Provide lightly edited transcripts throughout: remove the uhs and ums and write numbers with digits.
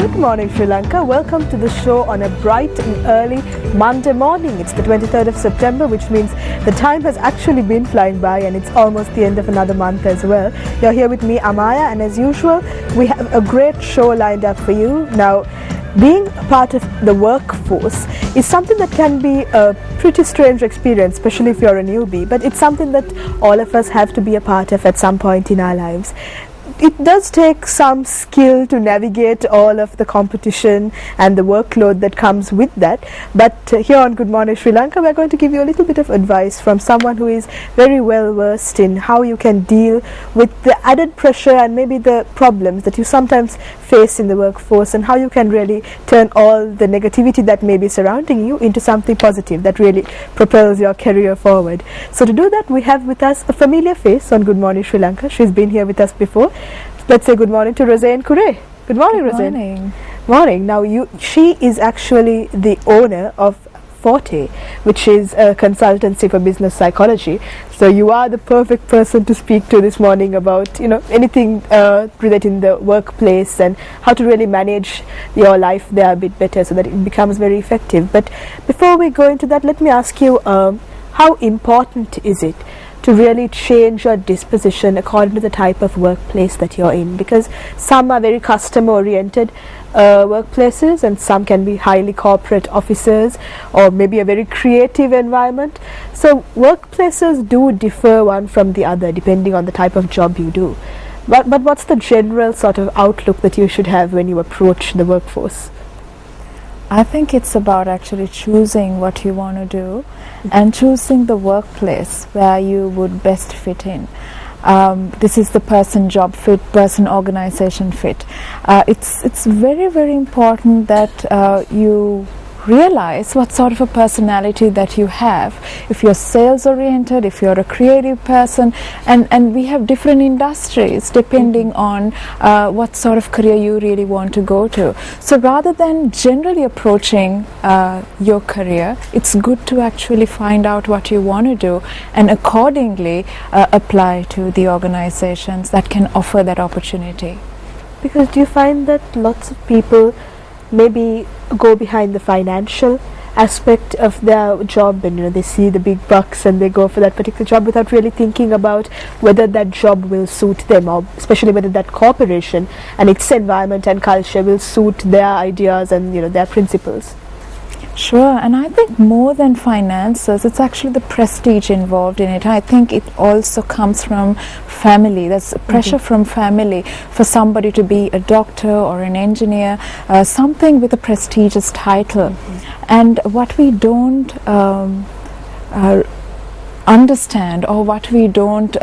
Good morning, Sri Lanka. Welcome to the show on a bright and early Monday morning. It's the 23rd of September, which means the time has actually been flying by and it's almost the end of another month as well. You're here with me, Amaya, and as usual, we have a great show lined up for you. Now, being part of the workforce is something that can be a pretty strange experience, especially if you're a newbie, but it's something that all of us have to be a part of at some point in our lives. It does take some skill to navigate all of the competition and the workload that comes with that, but here on Good Morning Sri Lanka we're going to give you a little bit of advice from someone who is very well versed in how you can deal with the added pressure and maybe the problems that you sometimes face in the workforce, and how you can really turn all the negativity that may be surrounding you into something positive that really propels your career forward. So to do that, we have with us a familiar face on Good Morning Sri Lanka. She's been here with us before. Let's say good morning to Roseanne Kure. Good morning, Roseanne. Good morning. Morning. Now, she is actually the owner of Forte, which is a consultancy for business psychology. So you are the perfect person to speak to this morning about, anything relating the workplace and how to really manage your life there a bit better so that it becomes very effective. But before we go into that, let me ask you, how important is it to really change your disposition according to the type of workplace that you're in? Because some are very customer oriented workplaces, and some can be highly corporate offices, or maybe a very creative environment. So workplaces do differ one from the other depending on the type of job you do. But what's the general sort of outlook that you should have when you approach the workforce? I think it's about actually choosing what you want to do and choosing the workplace where you would best fit in. This is the person job fit, person organization fit. It's very, very important that you realize what sort of a personality that you have. If you're sales oriented, if you're a creative person, and we have different industries depending on what sort of career you really want to go to. So rather than generally approaching your career, it's good to actually find out what you want to do and accordingly apply to the organizations that can offer that opportunity. Because do you find that lots of people maybe go behind the financial aspect of their job, and they see the big bucks and they go for that particular job without really thinking about whether that job will suit them, or especially whether that corporation and its environment and culture will suit their ideas and their principles? Sure, and I think more than finances, it's actually the prestige involved in it. I think it also comes from family. There's pressure from family for somebody to be a doctor or an engineer, something with a prestigious title. And what we don't understand, or what we don't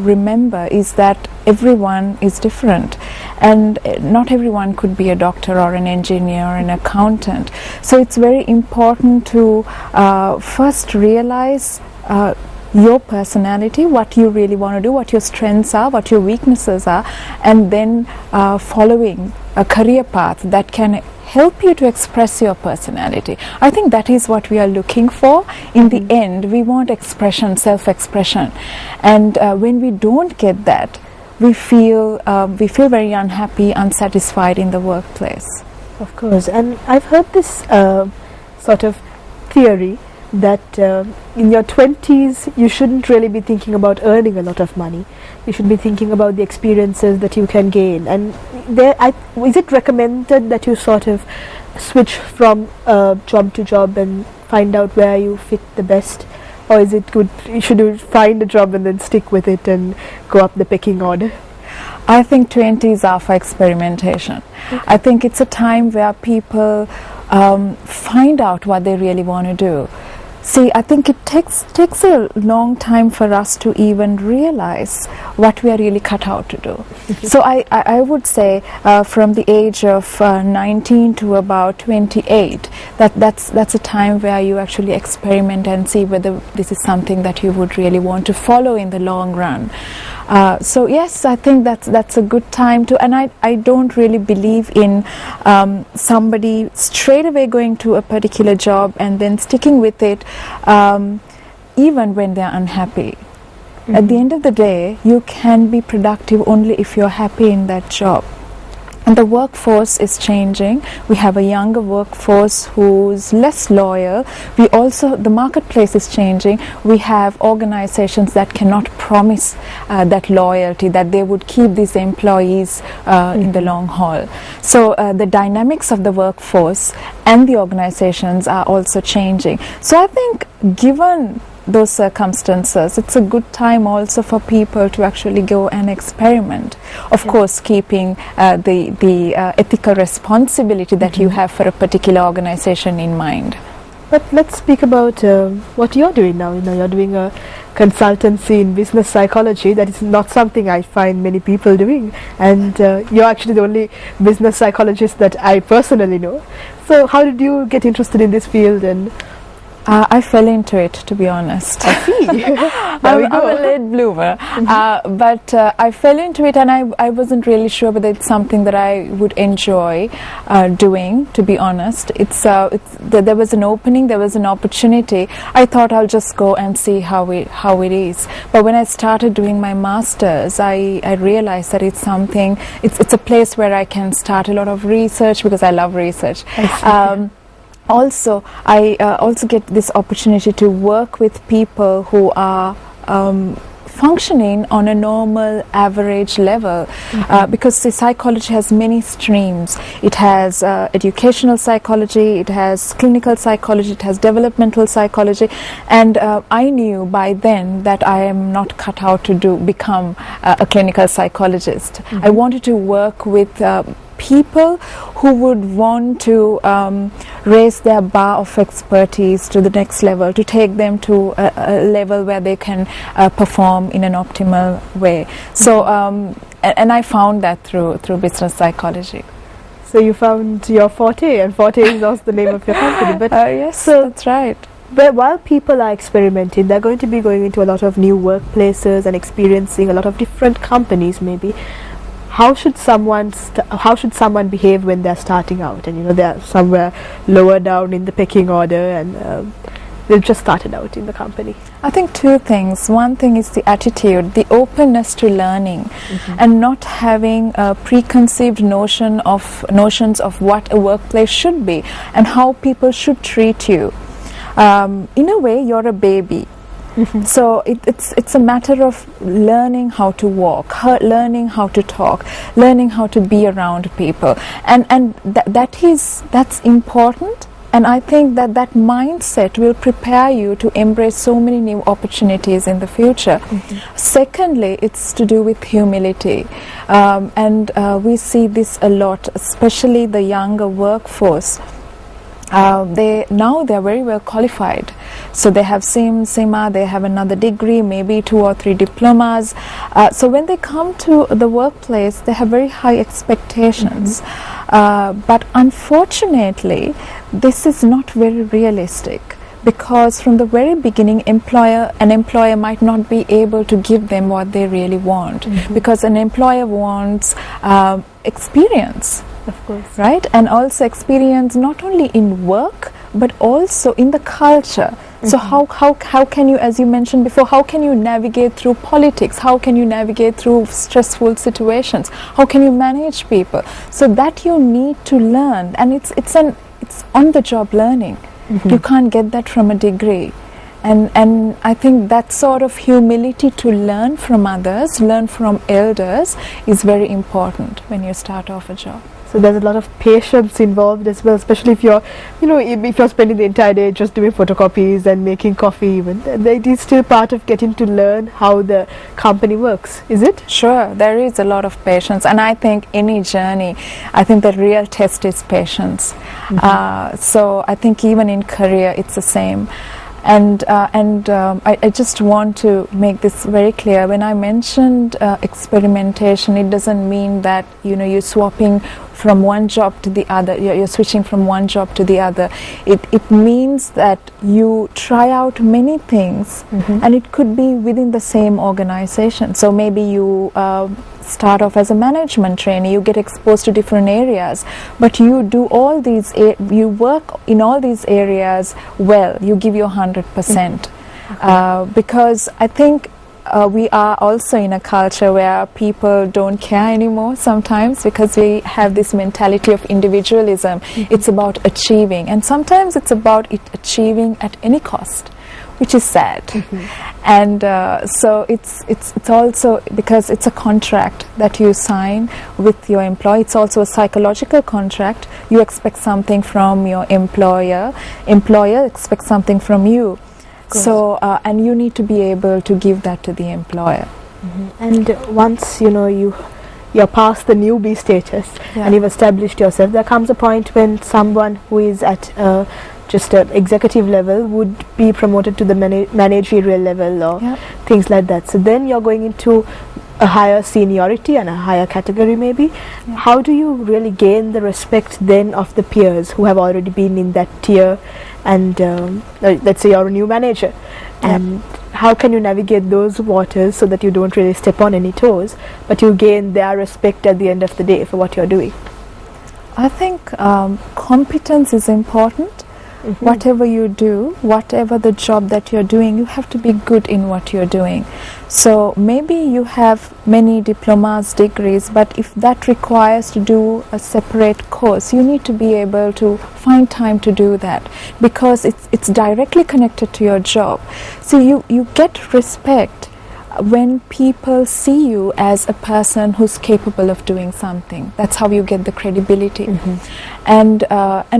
remember, is that everyone is different, and not everyone could be a doctor or an engineer or an accountant. So it's very important to first realize your personality, what you really want to do, what your strengths are, what your weaknesses are, and then following a career path that can help you to express your personality. I think that is what we are looking for. In the end, we want expression, self-expression, and when we don't get that, we feel very unhappy, unsatisfied in the workplace. Of course, and I've heard this sort of theory that in your 20s you shouldn't really be thinking about earning a lot of money. You should be thinking about the experiences that you can gain. And is it recommended that you sort of switch from job to job and find out where you fit the best? Or is it good, should you find a job and then stick with it and go up the pecking order? I think 20s are for experimentation. Okay. I think it's a time where people find out what they really want to do. See, I think it takes a long time for us to even realize what we are really cut out to do. So I would say from the age of 19 to about 28, that's a time where you actually experiment and see whether this is something that you would really want to follow in the long run. So yes, I think that's a good time to, and I don't really believe in somebody straight away going to a particular job and then sticking with it even when they're unhappy. At the end of the day, you can be productive only if you're happy in that job. And the workforce is changing. We have a younger workforce who's less loyal. The marketplace is changing. We have organizations that cannot promise that loyalty, that they would keep these employees in the long haul. So the dynamics of the workforce and the organizations are also changing. So I think given those circumstances, it's a good time also for people to actually go and experiment. Of course, keeping the ethical responsibility that you have for a particular organization in mind. But let's speak about what you're doing now. You're doing a consultancy in business psychology. That is not something I find many people doing, and you're actually the only business psychologist that I personally know. So how did you get interested in this field? And I fell into it, to be honest. I see. I'm a late bloomer, but I fell into it, and I wasn't really sure whether it's something that I would enjoy doing, to be honest. There was an opening, there was an opportunity. I thought I'll just go and see how it is. But when I started doing my master's, I realized that it's something, it's a place where I can start a lot of research, because I love research. Also, I also get this opportunity to work with people who are functioning on a normal average level, because the psychology has many streams. It has educational psychology, it has clinical psychology, it has developmental psychology, and I knew by then that I am not cut out to become a clinical psychologist. I wanted to work with people who would want to raise their bar of expertise to the next level, to take them to a level where they can perform in an optimal way. So, and I found that through business psychology. So you found your forte, and forte is also the name of your company. But yes, so that's right. But while people are experimenting, they're going to be going into a lot of new workplaces and experiencing a lot of different companies, maybe. How should someone behave when they're starting out, and they're somewhere lower down in the pecking order, and they've just started out in the company? I think two things. One thing is the attitude, the openness to learning, and not having a preconceived notions of what a workplace should be and how people should treat you. In a way, you're a baby. So it's a matter of learning how to walk, learning how to talk, learning how to be around people, and that's important. And I think that mindset will prepare you to embrace so many new opportunities in the future. Secondly, it's to do with humility, and we see this a lot, especially the younger workforce. They're very well qualified, so they have SIMA, they have another degree, maybe 2 or 3 diplomas, so when they come to the workplace, they have very high expectations, but unfortunately this is not very realistic, because from the very beginning an employer might not be able to give them what they really want, because an employer wants experience. Of course. Right? And also experience not only in work, but also in the culture. So how can you, as you mentioned before, how can you navigate through politics? How can you navigate through stressful situations? How can you manage people? So that you need to learn, and it's on-the-job learning. You can't get that from a degree. And I think that sort of humility to learn from others, learn from elders, is very important when you start off a job. So there's a lot of patience involved as well, especially if you're, if you're spending the entire day just doing photocopies and making coffee even. It is still part of getting to learn how the company works, is it? Sure, there is a lot of patience, and I think any journey, I think the real test is patience. So I think even in career it's the same. And I just want to make this very clear. When I mentioned experimentation, it doesn't mean that you're swapping from one job to the other. You're switching from one job to the other. It means that you try out many things, and it could be within the same organization. So maybe you start off as a management trainee, you get exposed to different areas, but you do all these, you work in all these areas well, you give your 100%, because I think we are also in a culture where people don't care anymore sometimes, because we have this mentality of individualism. It's about achieving, and sometimes it's about achieving at any cost, which is sad. And so it's also because it's a contract that you sign with your employer. It's also a psychological contract. You expect something from your employer expects something from you. So and you need to be able to give that to the employer. And once you're past the newbie status and you've established yourself, there comes a point when someone who is at just an executive level would be promoted to the managerial level or things like that. So then you're going into a higher seniority and a higher category maybe. How do you really gain the respect then of the peers who have already been in that tier, and let's say you're a new manager, and how can you navigate those waters so that you don't really step on any toes, but you gain their respect at the end of the day for what you're doing? I think competence is important. Whatever you do, whatever the job that you're doing, you have to be good in what you're doing. So maybe you have many diplomas, degrees, but if that requires to do a separate course, you need to be able to find time to do that, because it's directly connected to your job. So you get respect when people see you as a person who's capable of doing something. That's how you get the credibility. And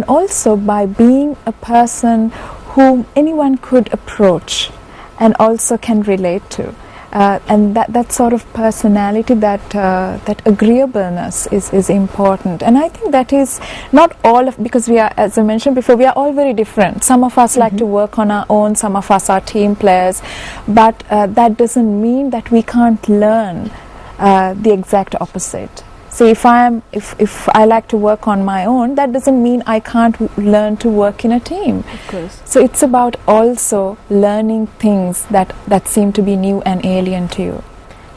also by being a person whom anyone could approach and also can relate to. And that sort of personality, that agreeableness is important. And I think that is not all of, because we are, as I mentioned before, we are all very different. Some of us like to work on our own, some of us are team players, but that doesn't mean that we can't learn the exact opposite. So if I like to work on my own, that doesn't mean I can't learn to work in a team. Of course. So it's about also learning things that seem to be new and alien to you.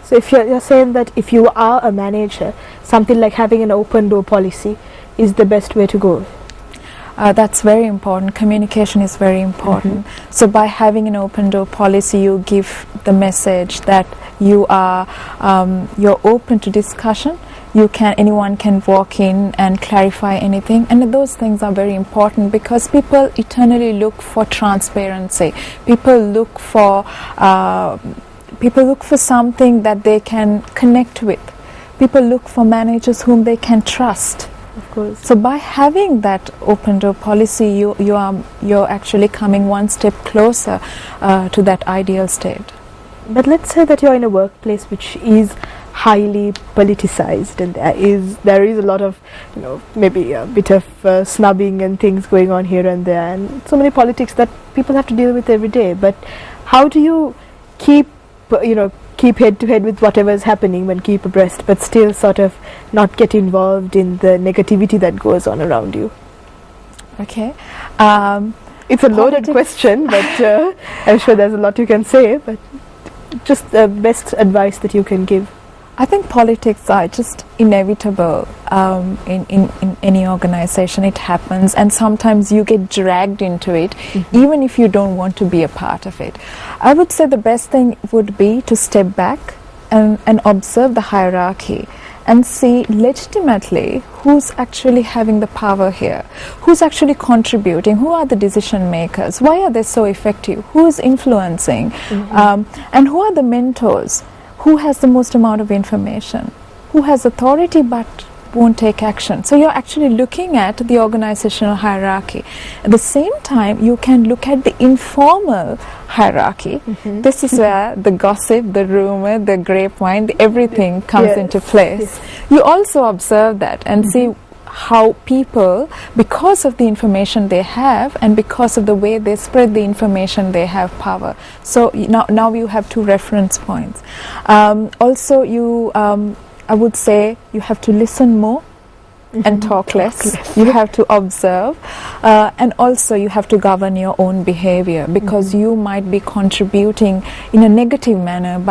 So if you're saying that if you are a manager, something like having an open door policy is the best way to go. That's very important. Communication is very important. So by having an open door policy, you give the message that you're open to discussion. Anyone can walk in and clarify anything, and those things are very important, because people eternally look for transparency. People look for something that they can connect with. People look for managers whom they can trust. Of course. So by having that open door policy, you're actually coming one step closer to that ideal state. But let's say that you're in a workplace which is highly politicized, and there is a lot of maybe a bit of snubbing and things going on here and there, and so many politics that people have to deal with every day. But how do you keep head to head with whatever is happening and keep abreast, but still sort of not get involved in the negativity that goes on around you? Okay. It's a loaded question, but I'm sure there's a lot you can say, but just the best advice that you can give. I think politics are just inevitable in any organization. It happens, and sometimes you get dragged into it, even if you don't want to be a part of it. I would say the best thing would be to step back and observe the hierarchy and see legitimately who's actually having the power here, who's actually contributing, who are the decision makers, why are they so effective, who is influencing, and who are the mentors. Who has the most amount of information, who has authority but won't take action. So you're actually looking at the organizational hierarchy. At the same time, you can look at the informal hierarchy. This is where the gossip, the rumor, the grapevine, everything comes into place. You also observe that and see how people, because of the information they have and because of the way they spread the information, they have power. So now you have two reference points. Also, I would say you have to listen more and talk less. You have to observe, and also you have to govern your own behavior, because you might be contributing in a negative manner by